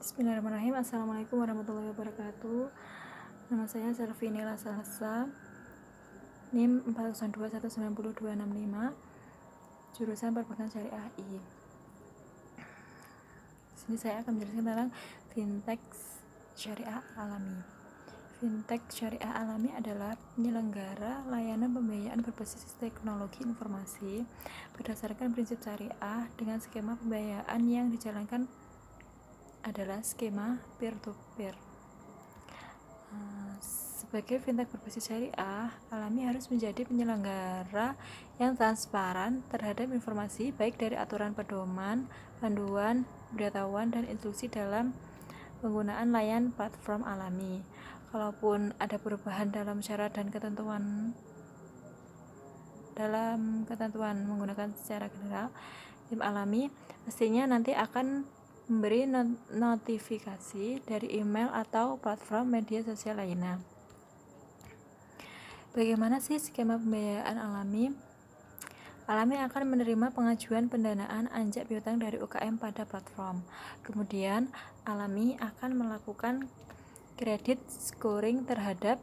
Bismillahirrahmanirrahim. Assalamualaikum warahmatullahi wabarakatuh. Nama saya Selvinila Salsa, NIM 402190265, jurusan Perbankan Syariah I. Di sini saya akan menjelaskan tentang fintech syariah alami. Fintech syariah alami adalah penyelenggara layanan pembiayaan berbasis teknologi informasi berdasarkan prinsip syariah dengan skema pembiayaan yang dijalankan adalah skema peer-to-peer. Sebagai fintech berbasis syariah alami harus menjadi penyelenggara yang transparan terhadap informasi baik dari aturan pedoman, panduan, pemberitahuan, dan instruksi dalam penggunaan layanan platform alami. Kalaupun ada perubahan dalam syarat dan ketentuan menggunakan secara general, tim alami pastinya nanti akan memberi notifikasi dari email atau platform media sosial lainnya. Bagaimana sih skema pembiayaan alami? Alami akan menerima pengajuan pendanaan anjak piutang dari UKM pada platform. Kemudian, Alami akan melakukan kredit scoring terhadap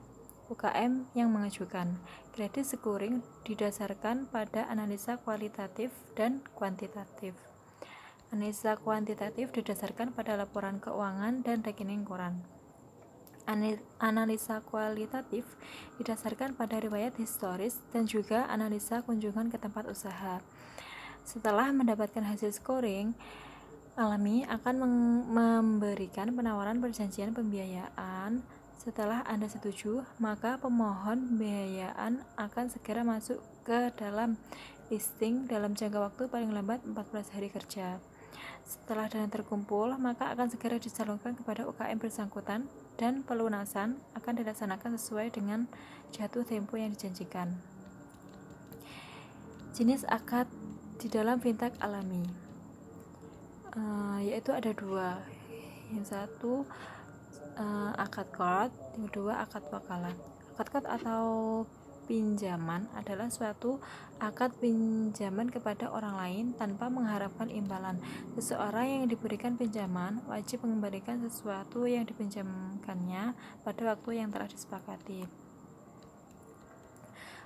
UKM yang mengajukan. Kredit scoring didasarkan pada analisa kualitatif dan kuantitatif. Analisa kuantitatif didasarkan pada laporan keuangan dan rekening koran. Analisa kualitatif didasarkan pada riwayat historis dan juga analisa kunjungan ke tempat usaha. Setelah mendapatkan hasil scoring, Alami akan memberikan penawaran perjanjian pembiayaan. Setelah Anda setuju, maka pemohon pembiayaan akan segera masuk ke dalam listing dalam jangka waktu paling lambat 14 hari kerja. Setelah dana terkumpul, maka akan segera disalurkan kepada UKM bersangkutan dan pelunasan akan dilaksanakan sesuai dengan jatuh tempo yang dijanjikan. Jenis akad di dalam fintech alami yaitu ada dua. Yang satu akad qard, yang kedua akad wakalah. Akad qard atau pinjaman adalah suatu akad pinjaman kepada orang lain tanpa mengharapkan imbalan. Seseorang yang diberikan pinjaman wajib mengembalikan sesuatu yang dipinjamkannya pada waktu yang telah disepakati.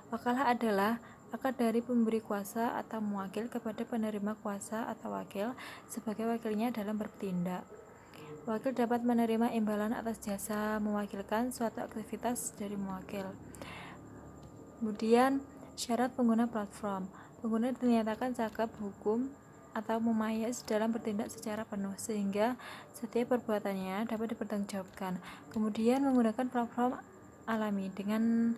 Wakalah adalah akad dari pemberi kuasa atau mewakil kepada penerima kuasa atau wakil sebagai wakilnya dalam bertindak. Wakil dapat menerima imbalan atas jasa mewakilkan suatu aktivitas dari mewakil. Kemudian, syarat pengguna platform. Pengguna dinyatakan cakap hukum atau memayas dalam bertindak secara penuh sehingga setiap perbuatannya dapat dipertanggungjawabkan. Kemudian menggunakan platform alami dengan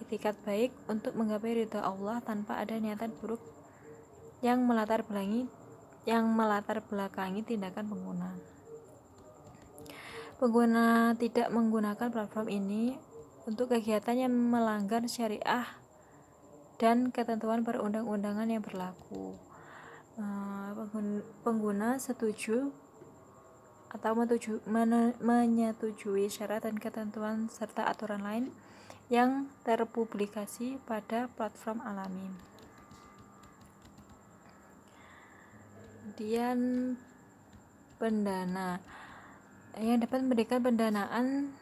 itikat baik untuk menggapai ridha Allah tanpa ada niatan buruk yang melatar belakangi tindakan pengguna. Pengguna tidak menggunakan platform ini untuk kegiatan yang melanggar syariah dan ketentuan perundang-undangan yang berlaku. Pengguna setuju atau menyetujui syarat dan ketentuan serta aturan lain yang terpublikasi pada platform alami. Kemudian pendana yang dapat memberikan pendanaan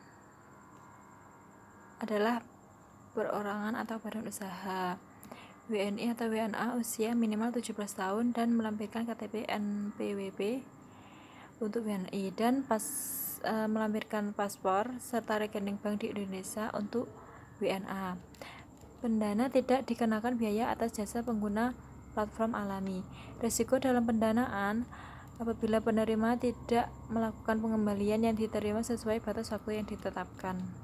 adalah perorangan atau badan usaha, WNI atau WNA usia minimal 17 tahun dan melampirkan KTP NPWP untuk WNI dan melampirkan paspor serta rekening bank di Indonesia untuk WNA. Pendana tidak dikenakan biaya atas jasa pengguna platform alami. Risiko dalam pendanaan apabila penerima tidak melakukan pengembalian yang diterima sesuai batas waktu yang ditetapkan.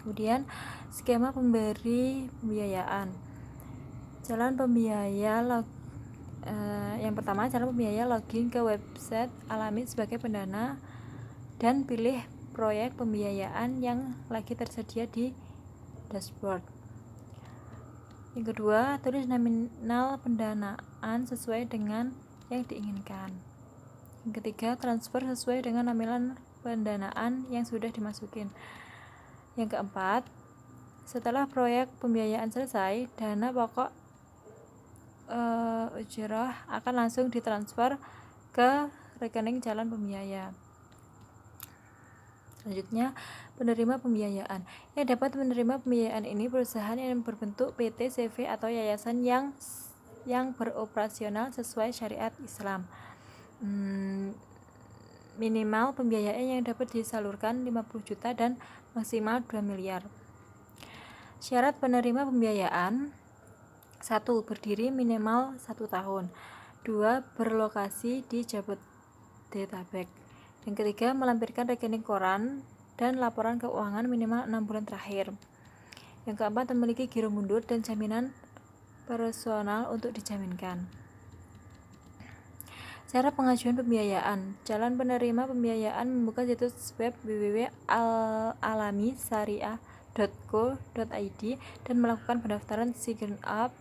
Kemudian skema pemberi pembiayaan. Yang pertama, jalan pembiaya login ke website alami sebagai pendana dan pilih proyek pembiayaan yang lagi tersedia di dashboard. Yang kedua, tulis nominal pendanaan sesuai dengan yang diinginkan. Yang ketiga, transfer sesuai dengan nominal pendanaan yang sudah dimasukin. Yang keempat, setelah proyek pembiayaan selesai, dana pokok ujrah akan langsung ditransfer ke rekening calon pembiaya. Selanjutnya, penerima pembiayaan. Yang dapat menerima pembiayaan ini perusahaan yang berbentuk PT, CV, atau yayasan yang beroperasional sesuai syariat Islam. Minimal pembiayaan yang dapat disalurkan 50 juta dan maksimal 2 miliar. Syarat penerima pembiayaan: 1. Berdiri minimal 1 tahun. 2. Berlokasi di Jabodetabek. Yang ketiga, melampirkan rekening koran dan laporan keuangan minimal 6 bulan terakhir. Yang keempat, memiliki giro mundur dan jaminan personal untuk dijaminkan. Cara pengajuan pembiayaan. Calon penerima pembiayaan membuka situs web www.alamisariah.co.id dan melakukan pendaftaran sign up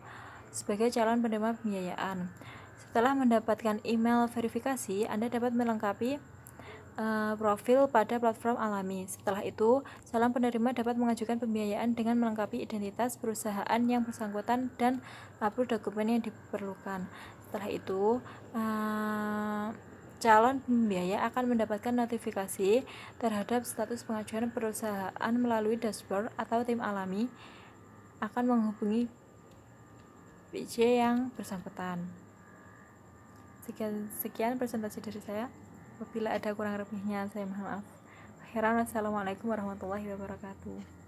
sebagai calon penerima pembiayaan. Setelah mendapatkan email verifikasi, Anda dapat melengkapi profil pada platform Alami. Setelah itu, calon penerima dapat mengajukan pembiayaan dengan melengkapi identitas perusahaan yang bersangkutan dan upload dokumen yang diperlukan. Setelah itu, calon pembiaya akan mendapatkan notifikasi terhadap status pengajuan perusahaan melalui dashboard, atau tim Alami akan menghubungi PJ yang bersangkutan. Sekian presentasi dari saya. Apabila ada kurang lebihnya, saya mohon maaf. Akhirnya, wassalamualaikum warahmatullahi wabarakatuh.